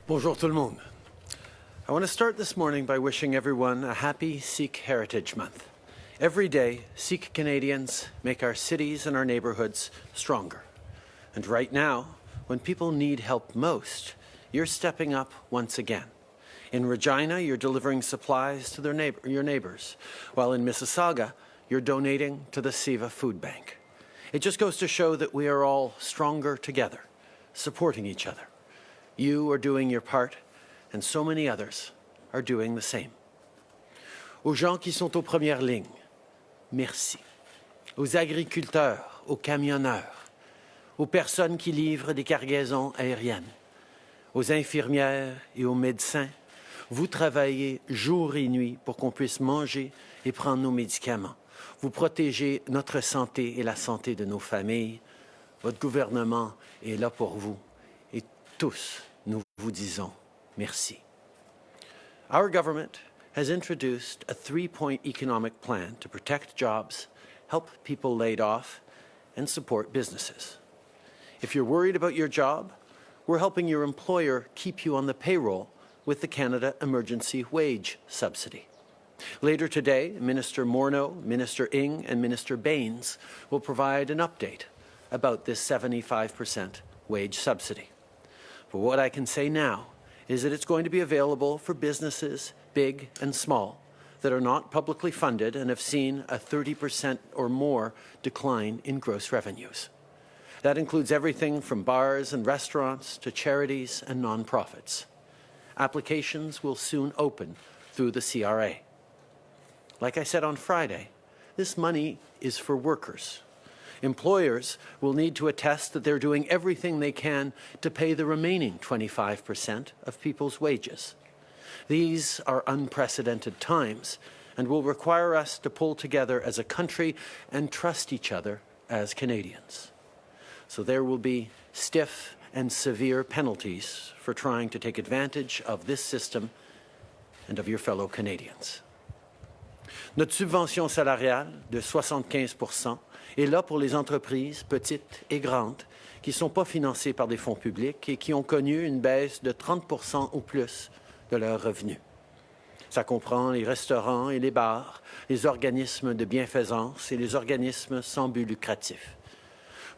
Bonjour tout le monde. I want to start this morning by wishing everyone a happy Sikh Heritage Month. Every day, Sikh Canadians make our cities and our neighbourhoods stronger. And right now, when people need help most, you're stepping up once again. In Regina, you're delivering supplies to your neighbours, while in Mississauga, you're donating to the Siva Food Bank. It just goes to show that we are all stronger together, supporting each other. You are doing your part, and so many others are doing the same. Aux gens qui sont aux premières lignes, merci. Aux agriculteurs, aux camionneurs, aux personnes qui livrent des cargaisons aériennes, aux infirmières et aux médecins, vous travaillez jour et nuit pour qu'on puisse manger et prendre nos médicaments. Vous protégez notre santé et la santé de nos familles. Votre gouvernement est là pour vous. Et tous, nous vous disons merci. Our government has introduced a 3-point economic plan to protect jobs, help people laid off, and support businesses. If you're worried about your job, we're helping your employer keep you on the payroll with the Canada Emergency Wage Subsidy. Later today, Minister Morneau, Minister Ng, and Minister Baines will provide an update about this 75% wage subsidy. But what I can say now is that it's going to be available for businesses, big and small, that are not publicly funded and have seen a 30% or more decline in gross revenues. That includes everything from bars and restaurants to charities and nonprofits. Applications will soon open through the CRA. Like I said on Friday, this money is for workers. Employers will need to attest that they're doing everything they can to pay the remaining 25% of people's wages. These are unprecedented times and will require us to pull together as a country and trust each other as Canadians. So there will be stiff and severe penalties for trying to take advantage of this system and of your fellow Canadians. Notre subvention salariale de 75% est là pour les entreprises petites et grandes qui ne sont pas financées par des fonds publics et qui ont connu une baisse de 30% ou plus de leurs revenus. Ça comprend les restaurants et les bars, les organismes de bienfaisance et les organismes sans but lucratif.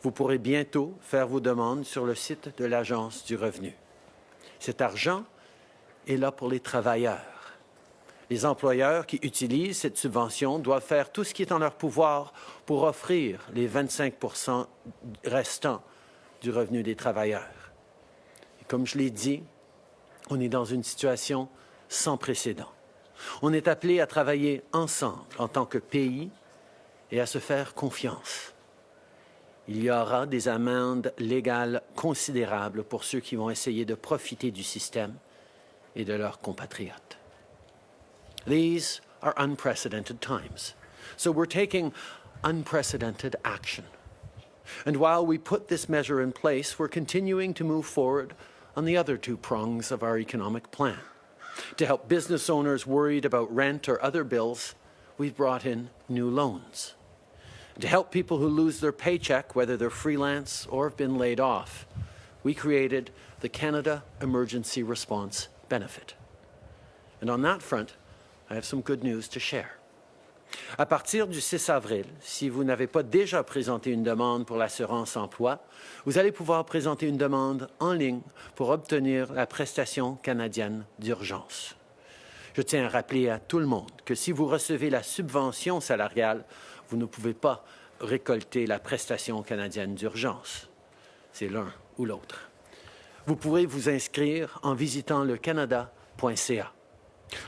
Vous pourrez bientôt faire vos demandes sur le site de l'Agence du revenu. Cet argent est là pour les travailleurs. Les employeurs qui utilisent cette subvention doivent faire tout ce qui est en leur pouvoir pour offrir les 25% restants du revenu des travailleurs. Et comme je l'ai dit, on est dans une situation sans précédent. On est appelé à travailler ensemble en tant que pays et à se faire confiance. Il y aura des amendes légales considérables pour ceux qui vont essayer de profiter du système et de leurs compatriotes. These are unprecedented times, so we're taking unprecedented action. And while we put this measure in place, we're continuing to move forward on the other two prongs of our economic plan. To help business owners worried about rent or other bills, we've brought in new loans. To help people who lose their paycheck, whether they're freelance or have been laid off, we created the Canada Emergency Response Benefit. And on that front, I have some good news to share. À partir du 6 avril, si vous n'avez pas déjà présenté une demande pour l'assurance emploi, vous allez pouvoir présenter une demande en ligne pour obtenir la prestation canadienne d'urgence. Je tiens à rappeler à tout le monde que si vous recevez la subvention salariale, vous ne pouvez pas récolter la prestation canadienne d'urgence. C'est l'un ou l'autre. Vous pourrez vous inscrire en visitant le canada.ca.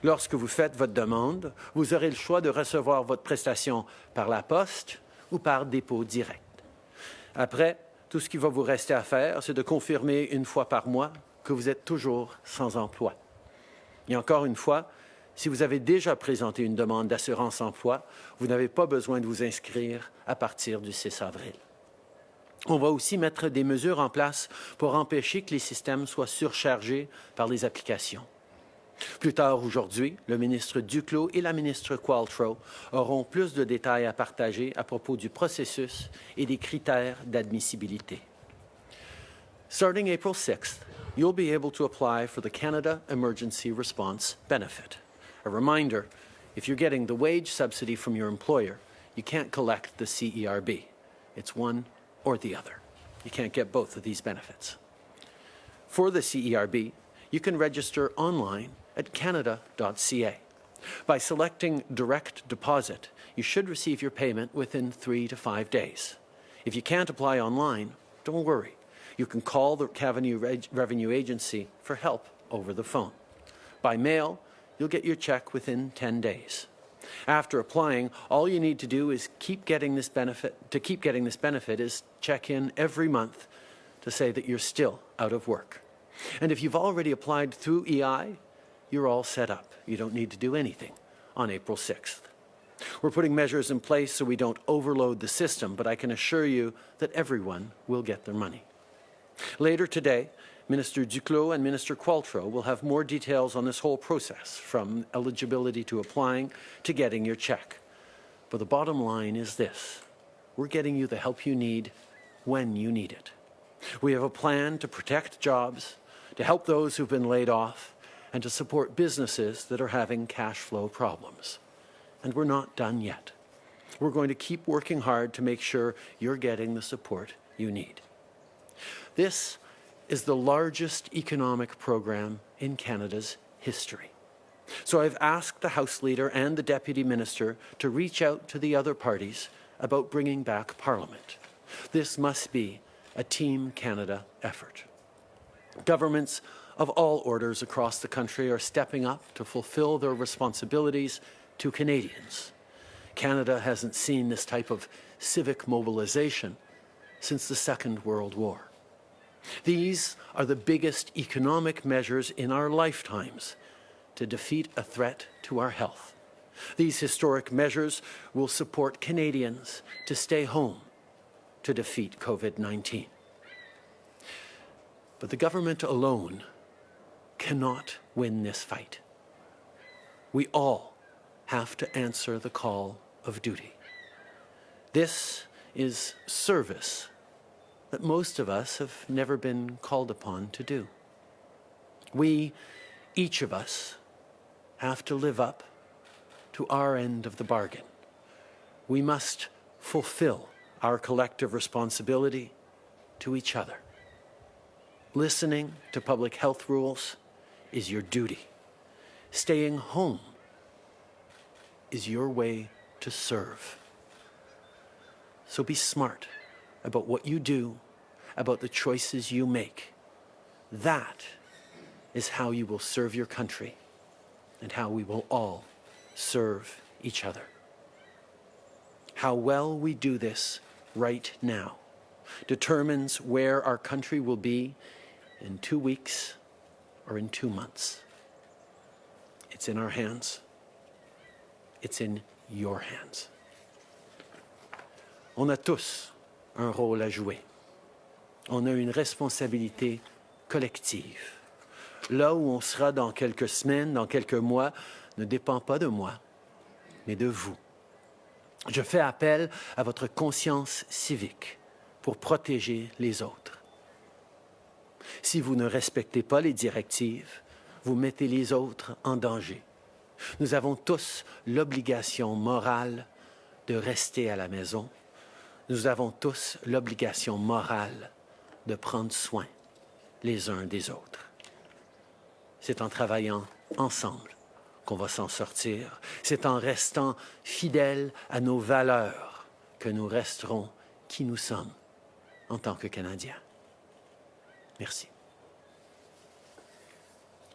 Lorsque vous faites votre demande, vous aurez le choix de recevoir votre prestation par la poste ou par dépôt direct. Après, tout ce qu'il va vous rester à faire, c'est de confirmer une fois par mois que vous êtes toujours sans emploi. Et encore une fois, si vous avez déjà présenté une demande d'assurance emploi, vous n'avez pas besoin de vous inscrire à partir du 6 avril. On va aussi mettre des mesures en place pour empêcher que les systèmes soient surchargés par les applications. Plus tard aujourd'hui, le ministre Duclos et la ministre Qualtrough auront plus de détails à partager à propos du processus et des critères d'admissibilité. Starting April 6th, you'll be able to apply for the Canada Emergency Response Benefit. A reminder, if you're getting the wage subsidy from your employer, you can't collect the CERB. It's one or the other. You can't get both of these benefits. For the CERB, you can register online at canada.ca. By selecting direct deposit, you should receive your payment within 3 to 5 days. If you can't apply online, don't worry. You can call the Revenue Agency for help over the phone. By mail, you'll get your check within 10 days. After applying, all you need to do is keep getting this benefit is check in every month to say that you're still out of work. And if you've already applied through EI, you're all set up. You don't need to do anything on April 6th. We're putting measures in place so we don't overload the system, but I can assure you that everyone will get their money. Later today, Minister Duclos and Minister Qualtrough will have more details on this whole process, from eligibility to applying to getting your check. But the bottom line is this: we're getting you the help you need when you need it. We have a plan to protect jobs, to help those who've been laid off, and to support businesses that are having cash flow problems. And we're not done yet. We're going to keep working hard to make sure you're getting the support you need. This is the largest economic program in Canada's history. So I've asked the House Leader and the Deputy Minister to reach out to the other parties about bringing back Parliament. This must be a Team Canada effort. Governments of all orders across the country are stepping up to fulfill their responsibilities to Canadians. Canada hasn't seen this type of civic mobilization since the Second World War. These are the biggest economic measures in our lifetimes to defeat a threat to our health. These historic measures will support Canadians to stay home to defeat COVID-19. But the government alone cannot win this fight. We all have to answer the call of duty. This is service that most of us have never been called upon to do. We, each of us, have to live up to our end of the bargain. We must fulfill our collective responsibility to each other. Listening to public health rules is your duty. Staying home is your way to serve. So be smart about what you do, about the choices you make. That is how you will serve your country and how we will all serve each other. How well we do this right now determines where our country will be in 2 weeks or in 2 months. It's in our hands. It's in your hands. On a tous un rôle à jouer. On a une responsabilité collective. Là où on sera dans quelques semaines, dans quelques mois, ne dépend pas de moi, mais de vous. Je fais appel à votre conscience civique pour protéger les autres. Si vous ne respectez pas les directives, vous mettez les autres en danger. Nous avons tous l'obligation morale de rester à la maison. Nous avons tous l'obligation morale de prendre soin les uns des autres. C'est en travaillant ensemble qu'on va s'en sortir. C'est en restant fidèles à nos valeurs que nous resterons qui nous sommes en tant que Canadiens. Merci.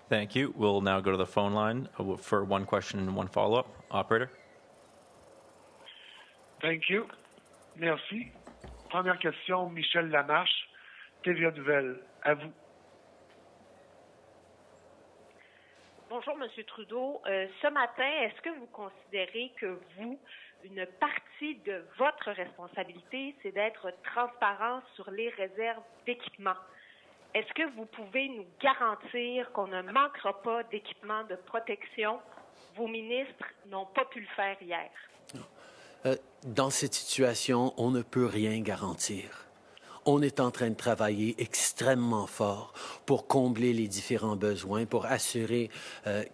Thank you. We'll now go to the phone line for one question and one follow-up. Operator? Thank you. Merci. Première question, Michel Lamarche, TVA Nouvelle. À vous. Bonjour, M. Trudeau. Ce matin, est-ce que vous considérez que vous, une partie de votre responsabilité, c'est d'être transparent sur les réserves d'équipement? Est-ce que vous pouvez nous garantir qu'on ne manquera pas d'équipement de protection? Vos ministres n'ont pas pu le faire hier. Dans cette situation, on ne peut rien garantir. On est en train de travailler extrêmement fort pour combler les différents besoins, pour assurer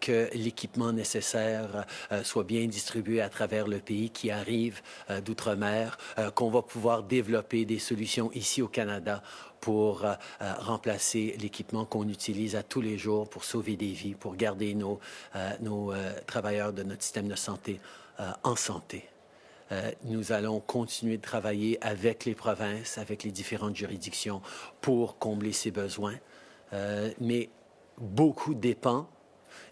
que l'équipement nécessaire soit bien distribué à travers le pays qui arrive d'outre-mer, qu'on va pouvoir développer des solutions ici au Canada pour remplacer l'équipement qu'on utilise à tous les jours pour sauver des vies, pour garder nos travailleurs de notre système de santé en santé. Nous allons continuer de travailler avec les provinces, avec les différentes juridictions pour combler ces besoins. Mais beaucoup dépend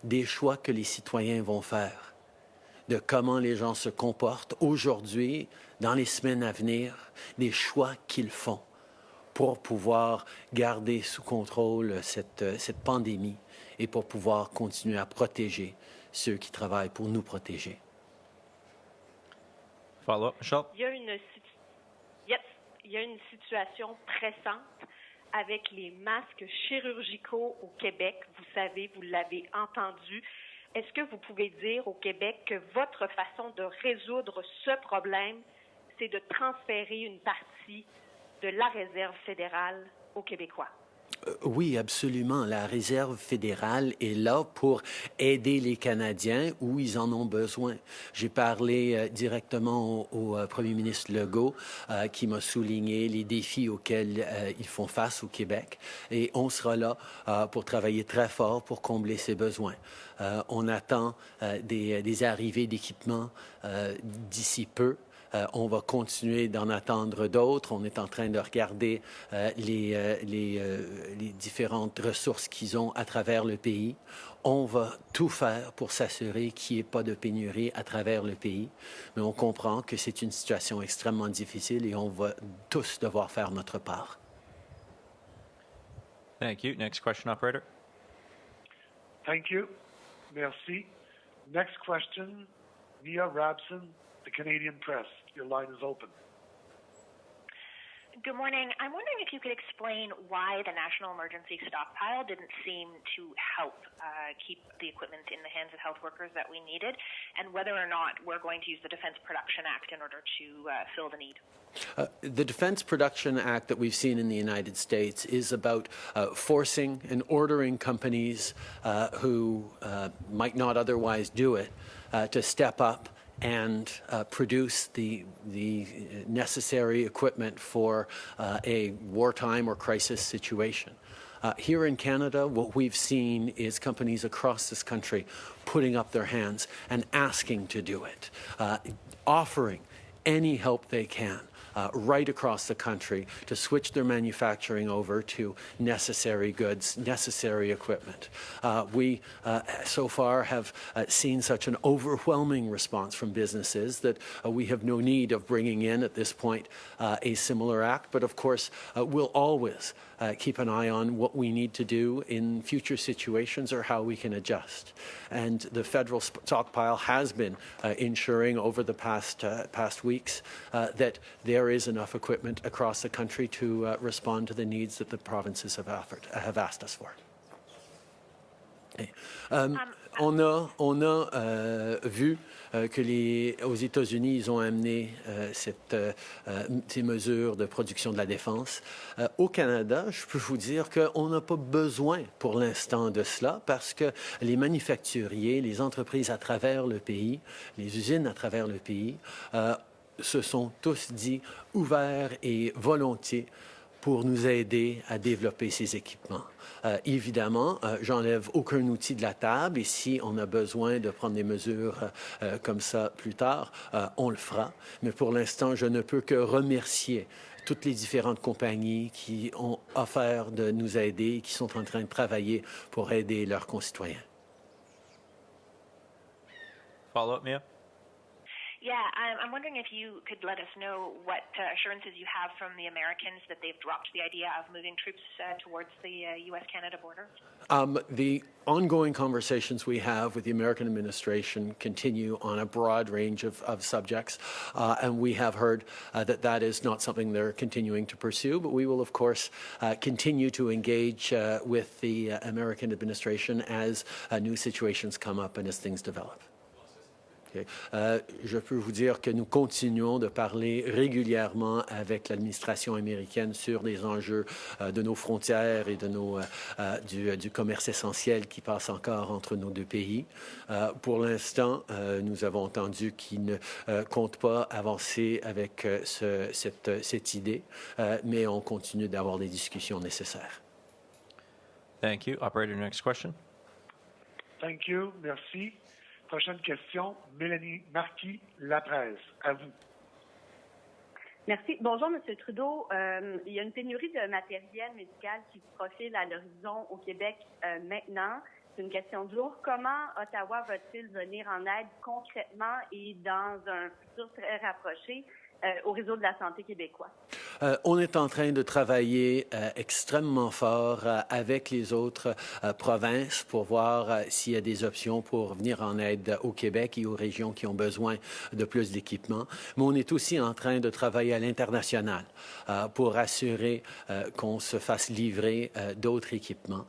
des choix que les citoyens vont faire, de comment les gens se comportent aujourd'hui, dans les semaines à venir, des choix qu'ils font pour pouvoir garder sous contrôle cette pandémie et pour pouvoir continuer à protéger ceux qui travaillent pour nous protéger. Follow-up, Michelle? Il y a une situation pressante avec les masques chirurgicaux au Québec. Vous savez, vous l'avez entendu. Est-ce que vous pouvez dire au Québec que votre façon de résoudre ce problème, c'est de transférer une partie de la réserve fédérale aux Québécois? Oui, absolument. La Réserve fédérale est là pour aider les Canadiens où ils en ont besoin. J'ai parlé directement au premier ministre Legault qui m'a souligné les défis auxquels ils font face au Québec et on sera là pour travailler très fort pour combler ces besoins. On attend des arrivées d'équipements d'ici peu. On va continuer d'en attendre d'autres. On est en train de regarder les différentes ressources qu'ils ont à travers le pays. On va tout faire pour s'assurer qu'il n'y ait pas de pénurie à travers le pays. Mais on comprend que c'est une situation extrêmement difficile et on va tous devoir faire notre part. Thank you. Next question, operator. Thank you. Merci. Next question, Mia Rabson, the Canadian Press. Your line is open. Good morning. I'm wondering if you could explain why the National Emergency Stockpile didn't seem to help keep the equipment in the hands of health workers that we needed, and whether or not we're going to use the Defense Production Act in order to fill the need. The Defense Production Act that we've seen in the United States is about forcing and ordering companies who might not otherwise do it to step up and produce the necessary equipment for a wartime or crisis situation. Here in Canada, what we've seen is companies across this country putting up their hands and asking to do it, offering any help they can. Right across the country to switch their manufacturing over to necessary goods, necessary equipment. We so far have seen such an overwhelming response from businesses that we have no need of bringing in at this point a similar act, but of course we'll always keep an eye on what we need to do in future situations or how we can adjust. And the federal stockpile has been ensuring over the past weeks that there is enough equipment across the country to respond to the needs that the provinces have asked us for. On a vu que aux États-Unis, ils ont amené ces mesures de production de la défense. Au Canada, je peux vous dire qu'on n'a pas besoin pour l'instant de cela parce que les manufacturiers, les entreprises à travers le pays, les usines à travers le pays, se sont tous dit ouverts et volontiers pour nous aider à développer ces équipements. Évidemment, j'enlève aucun outil de la table et si on a besoin de prendre des mesures comme ça plus tard, on le fera. Mais pour l'instant, je ne peux que remercier toutes les différentes compagnies qui ont offert de nous aider et qui sont en train de travailler pour aider leurs concitoyens. Follow-up, Mia? Yeah, I'm wondering if you could let us know what assurances you have from the Americans that they've dropped the idea of moving troops towards the U.S.-Canada border? The ongoing conversations we have with the American administration continue on a broad range of subjects, and we have heard that is not something they're continuing to pursue, but we will, of course, continue to engage with the American administration as new situations come up and as things develop. OK. Je peux vous dire que nous continuons de parler régulièrement avec l'administration américaine sur des enjeux de nos frontières et de du commerce essentiel qui passe encore entre nos deux pays. Pour l'instant, nous avons entendu qu'ils ne comptent pas avancer avec cette idée, mais on continue d'avoir des discussions nécessaires. Thank you. Operator, next question. Thank you. Merci. Prochaine question, Mélanie Marquis, La Presse. À vous. Merci. Bonjour, M. Trudeau. Il y a une pénurie de matériel médical qui se profile à l'horizon au Québec maintenant. C'est une question de jour. Comment Ottawa va-t-il venir en aide concrètement et dans un futur très rapproché au réseau de la santé québécois? On est en train de travailler extrêmement fort avec les autres provinces pour voir s'il y a des options pour venir en aide au Québec et aux régions qui ont besoin de plus d'équipements. Mais on est aussi en train de travailler à l'international pour assurer qu'on se fasse livrer d'autres équipements.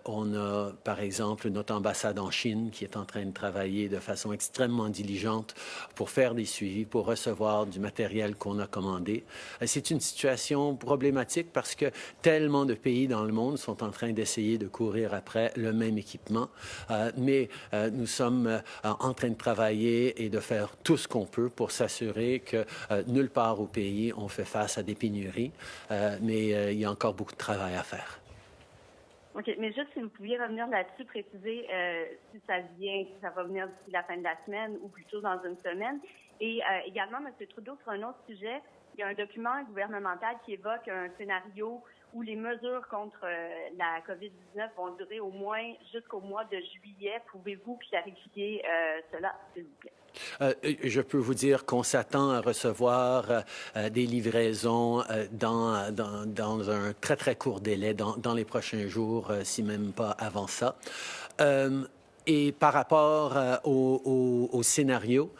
On a, par exemple, notre ambassade en Chine qui est en train de travailler de façon extrêmement diligente pour faire des suivis, pour recevoir du matériel qu'on a commandé. C'est une situation problématique parce que tellement de pays dans le monde sont en train d'essayer de courir après le même équipement. Mais nous sommes en train de travailler et de faire tout ce qu'on peut pour s'assurer que nulle part au pays on fait face à des pénuries. Mais il y a encore beaucoup de travail à faire. OK, mais juste si vous pouviez revenir là-dessus, préciser si ça va venir d'ici la fin de la semaine ou plutôt dans une semaine. Et également, M. Trudeau, sur un autre sujet, il y a un document gouvernemental qui évoque un scénario où les mesures contre la COVID-19 vont durer au moins jusqu'au mois de juillet. Pouvez-vous clarifier cela, s'il vous plaît? Je peux vous dire qu'on s'attend à recevoir des livraisons dans un très, très court délai, dans les prochains jours, si même pas avant ça. Et par rapport au scénario,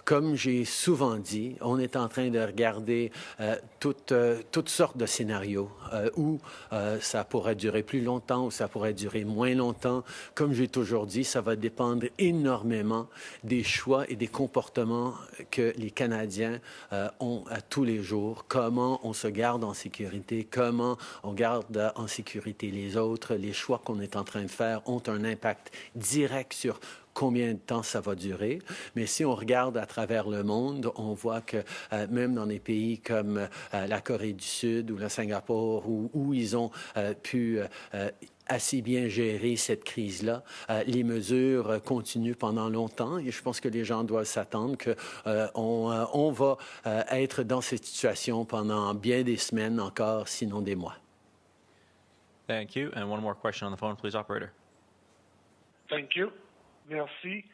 comme j'ai souvent dit, on est en train de regarder toutes sortes de scénarios où ça pourrait durer plus longtemps, où ça pourrait durer moins longtemps. Comme j'ai toujours dit, ça va dépendre énormément des choix et des comportements que les Canadiens ont à tous les jours. Comment on se garde en sécurité, comment on garde en sécurité les autres. Les choix qu'on est en train de faire ont un impact direct sur combien de temps ça va durer. Mais si on regarde à travers le monde, on voit que même dans des pays comme la Corée du Sud ou le Singapour, où ils ont pu assez bien gérer cette crise-là, les mesures continuent pendant longtemps et je pense que les gens doivent s'attendre qu'on va être dans cette situation pendant bien des semaines encore, sinon des mois. Thank you. And one more question on the phone, please, operator. Thank you. Merci.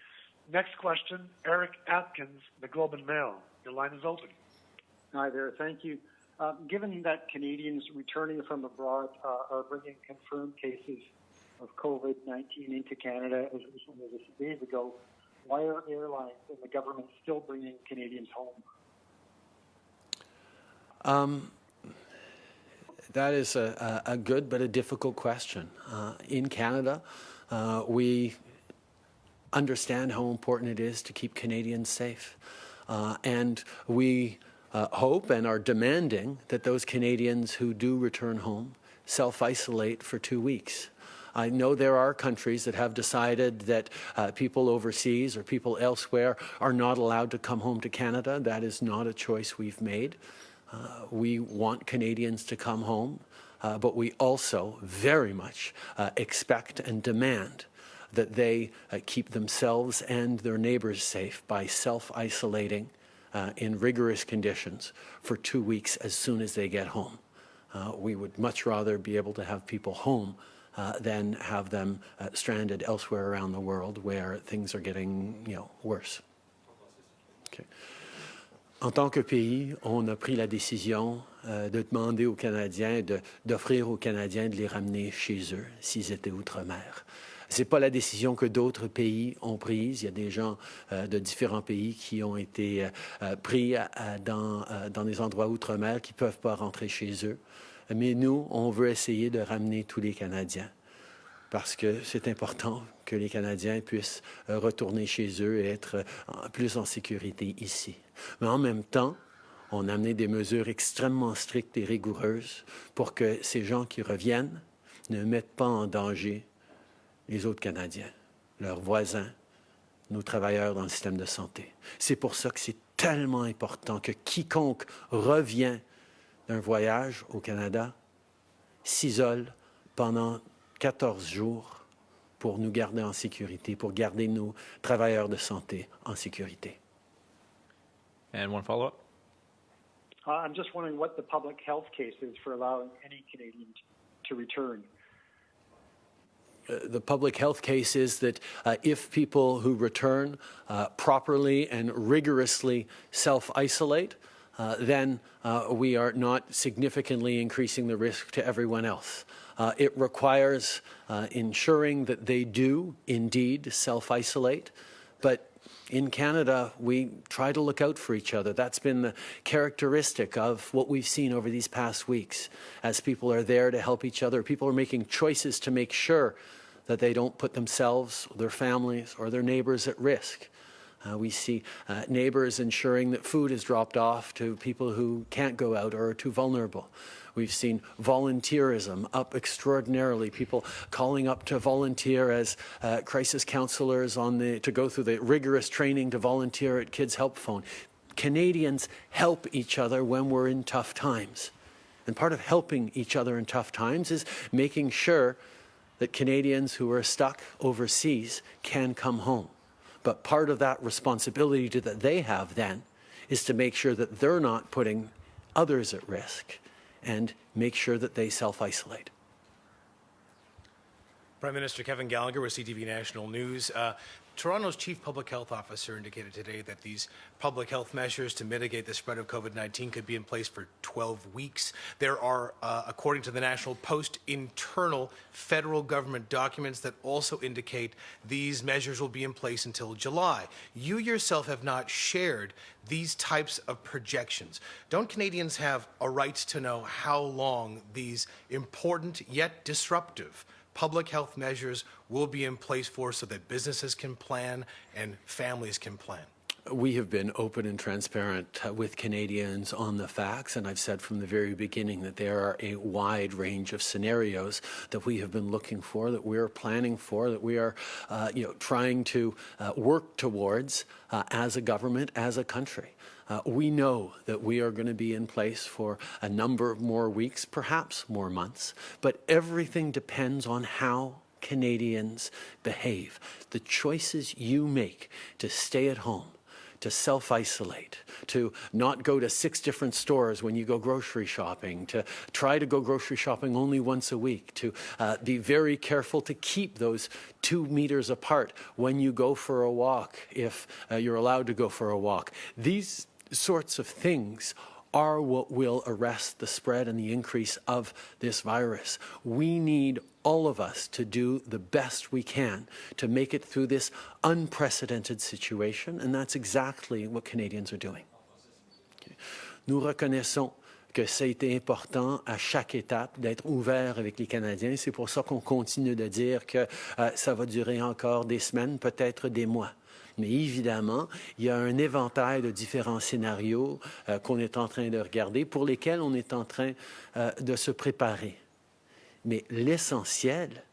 Next question, Eric Atkins, the Globe and Mail. Your line is open. Hi there. Thank you. Given that Canadians returning from abroad are bringing confirmed cases of COVID-19 into Canada as recently as a few days ago, why are airlines and the government still bringing Canadians home? That is a good but a difficult question. In Canada, we understand how important it is to keep Canadians safe. And we hope and are demanding that those Canadians who do return home self-isolate for 2 weeks. I know there are countries that have decided that people overseas or people elsewhere are not allowed to come home to Canada. That is not a choice we've made. We want Canadians to come home, but we also very much expect and demand that they keep themselves and their neighbors safe by self-isolating in rigorous conditions for 2 weeks as soon as they get home. We would much rather be able to have people home than have them stranded elsewhere around the world where things are getting, worse. Okay. En tant que pays, on a pris la décision de demander aux Canadiens, d'offrir aux Canadiens de les ramener chez eux s'ils étaient outre-mer. Ce n'est pas la décision que d'autres pays ont prise. Il y a des gens de différents pays qui ont été pris dans des endroits outre-mer qui ne peuvent pas rentrer chez eux. Mais nous, on veut essayer de ramener tous les Canadiens. parce que c'est important que les Canadiens puissent retourner chez eux et être plus en sécurité ici. Mais en même temps, on a amené des mesures extrêmement strictes et rigoureuses pour que ces gens qui reviennent ne mettent pas en danger les autres Canadiens, leurs voisins, nos travailleurs dans le système de santé. C'est pour ça que c'est tellement important que quiconque revient d'un voyage au Canada s'isole pendant 14 jours pour nous garder en sécurité, pour garder nos travailleurs de santé en sécurité. And one follow-up. I'm just wondering what the public health case is for allowing any Canadian to return. The public health case is that if people who return properly and rigorously self-isolate, then we are not significantly increasing the risk to everyone else. It requires ensuring that they do indeed self-isolate, but in Canada, we try to look out for each other. That's been the characteristic of what we've seen over these past weeks. As people are there to help each other, people are making choices to make sure that they don't put themselves, their families, or their neighbors at risk. We see neighbors ensuring that food is dropped off to people who can't go out or are too vulnerable. We've seen volunteerism up extraordinarily, people calling up to volunteer as crisis counselors to go through the rigorous training to volunteer at Kids Help Phone. Canadians help each other when we're in tough times. And part of helping each other in tough times is making sure that Canadians who are stuck overseas can come home. But part of that responsibility that they have then is to make sure that they're not putting others at risk and make sure that they self-isolate. Prime Minister Kevin Gallagher with CTV National News. Toronto's Chief Public Health Officer indicated today that these public health measures to mitigate the spread of COVID-19 could be in place for 12 weeks. There are, according to the National Post, internal federal government documents that also indicate these measures will be in place until July. You yourself have not shared these types of projections. Don't Canadians have a right to know how long these important yet disruptive public health measures will be in place for so that businesses can plan and families can plan? We have been open and transparent with Canadians on the facts, and I've said from the very beginning that there are a wide range of scenarios that we have been looking for, that we're planning for, that we are trying to work towards as a government, as a country. We know that we are going to be in place for a number of more weeks, perhaps more months, but everything depends on how Canadians behave. The choices you make to stay at home, to self-isolate, to not go to 6 different stores when you go grocery shopping, to try to go grocery shopping only once a week, to be very careful to keep those 2 meters apart when you go for a walk, if you're allowed to go for a walk. These sorts of things are what will arrest the spread and the increase of this virus. We need all of us to do the best we can to make it through this unprecedented situation, and that's exactly what Canadians are doing. Nous reconnaissons que ça a été important à chaque étape d'être ouvert avec les Canadiens. C'est pour ça qu'on continue de dire que ça va durer encore des semaines, peut-être des mois. Mais évidemment, il y a un éventail de différents scénarios qu'on est en train de regarder, pour lesquels on est en train de se préparer. Mais l'essentiel,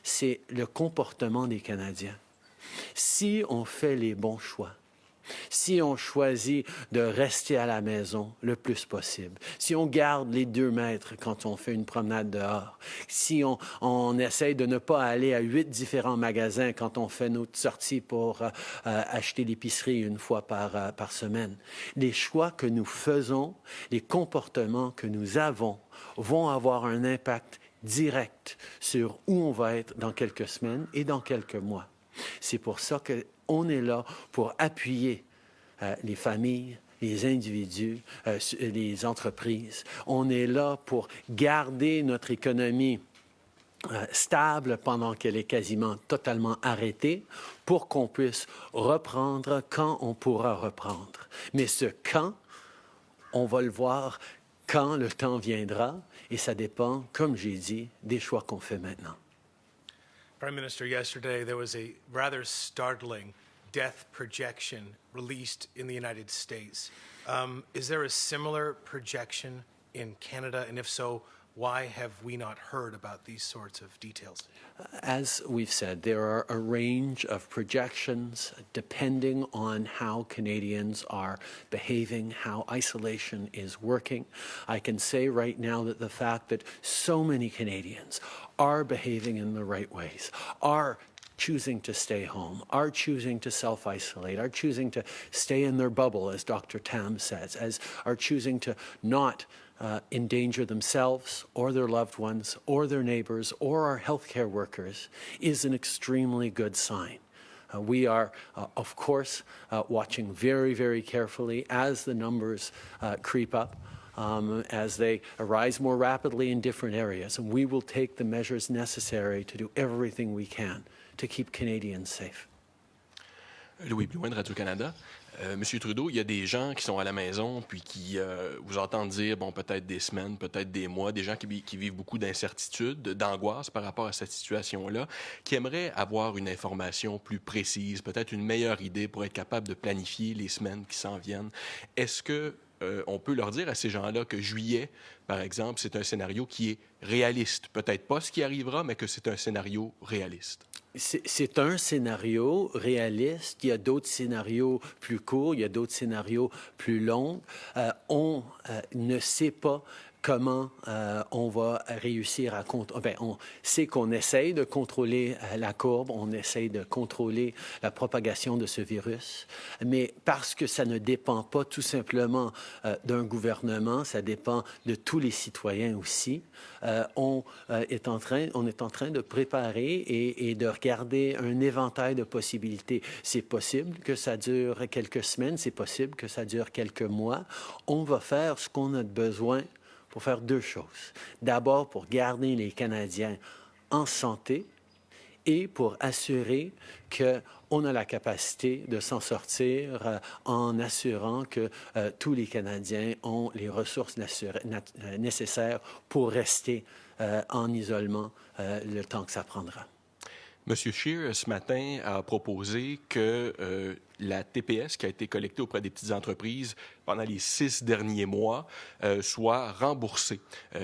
c'est le comportement des Canadiens. Si on fait les bons choix, si on choisit de rester à la maison le plus possible, si on garde les 2 mètres quand on fait une promenade dehors, si on essaye de ne pas aller à 8 différents magasins quand on fait notre sortie pour acheter l'épicerie une fois par semaine, les choix que nous faisons, les comportements que nous avons vont avoir un impact direct sur où on va être dans quelques semaines et dans quelques mois. C'est pour ça qu'on est là pour appuyer les familles, les individus, les entreprises. On est là pour garder notre économie stable pendant qu'elle est quasiment totalement arrêtée, pour qu'on puisse reprendre quand on pourra reprendre. Mais ce quand, on va le voir quand le temps viendra, et ça dépend, comme j'ai dit, des choix qu'on fait maintenant. Prime Minister, yesterday there was a rather startling death projection released in the United States. Is there a similar projection in Canada? And if so, why have we not heard about these sorts of details? As we've said, there are a range of projections depending on how Canadians are behaving, how isolation is working. I can say right now that the fact that so many Canadians are behaving in the right ways, are choosing to stay home, are choosing to self-isolate, are choosing to stay in their bubble, as Dr. Tam says, are choosing to not endanger themselves or their loved ones or their neighbors or our healthcare workers is an extremely good sign. We are, of course, watching very, very carefully as the numbers creep up, as they arise more rapidly in different areas. And we will take the measures necessary to do everything we can to keep Canadians safe. Louis Blouin de Radio-Canada. Monsieur Trudeau, il y a des gens qui sont à la maison puis qui vous entendent dire, bon, peut-être des semaines, peut-être des mois, des gens qui vivent beaucoup d'incertitude, d'angoisse par rapport à cette situation-là, qui aimeraient avoir une information plus précise, peut-être une meilleure idée pour être capable de planifier les semaines qui s'en viennent. Est-ce que on peut leur dire à ces gens-là que juillet, par exemple, c'est un scénario qui est réaliste? Peut-être pas ce qui arrivera, mais que c'est un scénario réaliste. C'est un scénario réaliste. Il y a d'autres scénarios plus courts, il y a d'autres scénarios plus longs. On ne sait pas comment on va réussir à contrôler. On sait qu'on essaye de contrôler la courbe, on essaye de contrôler la propagation de ce virus, mais parce que ça ne dépend pas tout simplement d'un gouvernement, ça dépend de tous les citoyens aussi. On est en train de préparer et de regarder un éventail de possibilités. C'est possible que ça dure quelques semaines, c'est possible que ça dure quelques mois. On va faire ce qu'on a besoin pour faire deux choses. D'abord, pour garder les Canadiens en santé et pour assurer qu'on a la capacité de s'en sortir en assurant que tous les Canadiens ont les ressources nécessaires pour rester en isolement le temps que ça prendra. M. Scheer, ce matin, a proposé que la TPS qui a été collectée auprès des petites entreprises pendant les 6 derniers mois soit remboursée.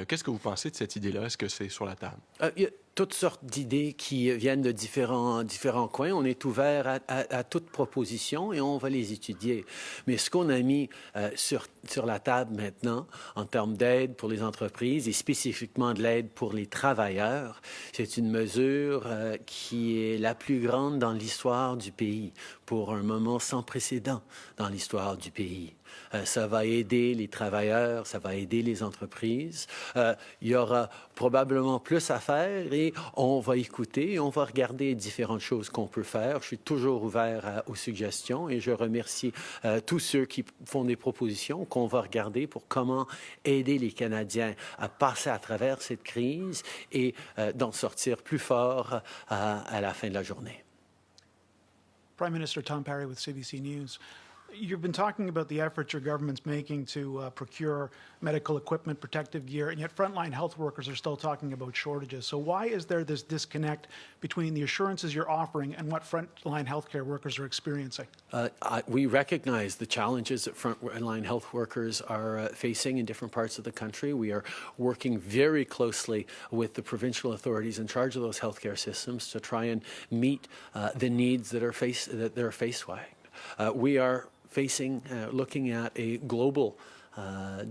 Qu'est-ce que vous pensez de cette idée-là? Est-ce que c'est sur la table? Il y a toutes sortes d'idées qui viennent de différents coins. On est ouvert à toute proposition et on va les étudier. Mais ce qu'on a mis sur la table maintenant, en termes d'aide pour les entreprises et spécifiquement de l'aide pour les travailleurs, c'est une mesure qui est la plus grande dans l'histoire du pays, pour un moment sans précédent dans l'histoire du pays. Ça va aider les travailleurs, ça va aider les entreprises. Il y aura probablement plus à faire et on va écouter et on va regarder différentes choses qu'on peut faire. Je suis toujours ouvert aux suggestions et je remercie tous ceux qui font des propositions qu'on va regarder pour comment aider les Canadiens à passer à travers cette crise et d'en sortir plus fort à la fin de la journée. Prime Minister Tom Parry with CBC News. You've been talking about the efforts your government's making to procure medical equipment, protective gear, and yet frontline health workers are still talking about shortages. So why is there this disconnect between the assurances you're offering and what frontline healthcare workers are experiencing? We recognize the challenges that frontline health workers are facing in different parts of the country. We are working very closely with the provincial authorities in charge of those healthcare systems to try and meet the needs that they're faced with. We are looking at a global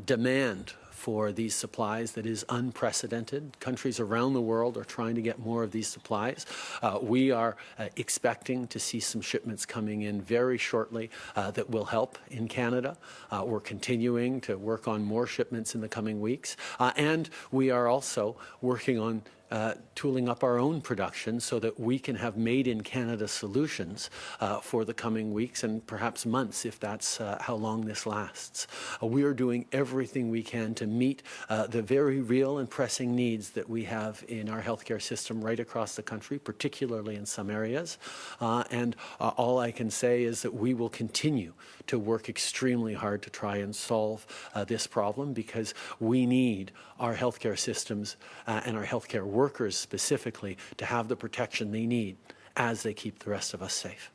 demand for these supplies that is unprecedented. Countries around the world are trying to get more of these supplies. We are expecting to see some shipments coming in very shortly that will help in Canada. We're continuing to work on more shipments in the coming weeks. And we are also working on tooling up our own production so that we can have made-in-Canada solutions for the coming weeks and perhaps months if that's how long this lasts. We are doing everything we can to meet the very real and pressing needs that we have in our healthcare system right across the country, particularly in some areas. And all I can say is that we will continue to work extremely hard to try and solve this problem because we need our healthcare systems and our healthcare workers specifically to have the protection they need as they keep the rest of us safe.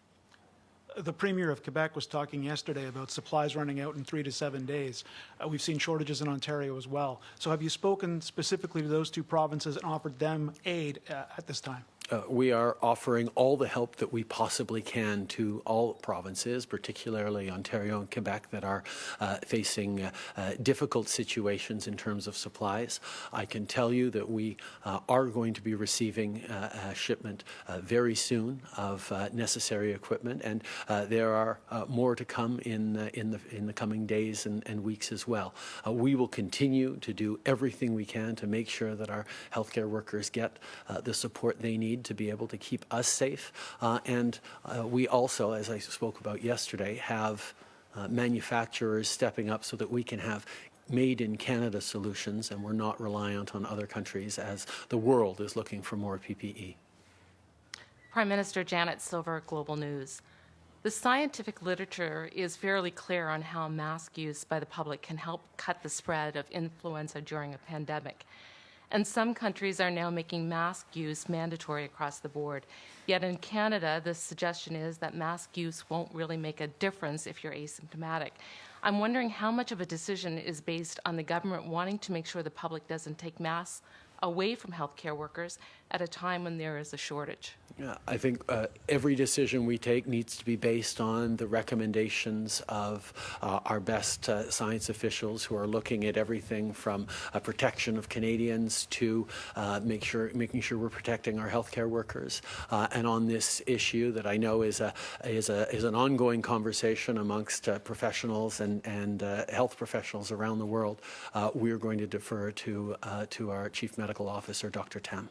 The Premier of Quebec was talking yesterday about supplies running out in 3 to 7 days. We've seen shortages in Ontario as well. So have you spoken specifically to those two provinces and offered them aid at this time? We are offering all the help that we possibly can to all provinces, particularly Ontario and Quebec, that are facing difficult situations in terms of supplies. I can tell you that we are going to be receiving a shipment very soon of necessary equipment, and there are more to come in the coming days and weeks as well. We will continue to do everything we can to make sure that our healthcare workers get the support they need to be able to keep us safe. And we also, as I spoke about yesterday, have manufacturers stepping up so that we can have made in Canada solutions and we're not reliant on other countries as the world is looking for more PPE. Prime Minister Janet Silver, Global News. The scientific literature is fairly clear on how mask use by the public can help cut the spread of influenza during a pandemic. And some countries are now making mask use mandatory across the board. Yet in Canada, the suggestion is that mask use won't really make a difference if you're asymptomatic. I'm wondering how much of a decision is based on the government wanting to make sure the public doesn't take masks away from healthcare workers at a time when there is a shortage. I think every decision we take needs to be based on the recommendations of our best science officials who are looking at everything from protection of Canadians to making sure we're protecting our healthcare workers. And on this issue that I know is an ongoing conversation amongst professionals and health professionals around the world, we're going to defer to our Chief Medical Officer, Dr. Tam.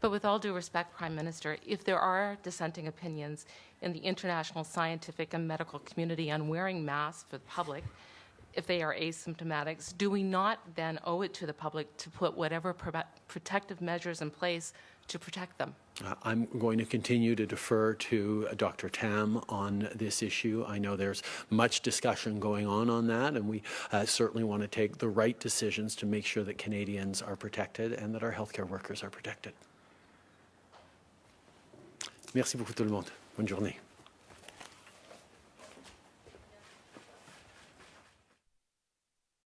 But with all due respect, Prime Minister, if there are dissenting opinions in the international scientific and medical community on wearing masks for the public, if they are asymptomatics, do we not then owe it to the public to put whatever protective measures in place to protect them? I'm going to continue to defer to Dr. Tam on this issue. I know there's much discussion going on that, and we certainly want to take the right decisions to make sure that Canadians are protected and that our healthcare workers are protected. Merci beaucoup tout le monde. Bonne journée.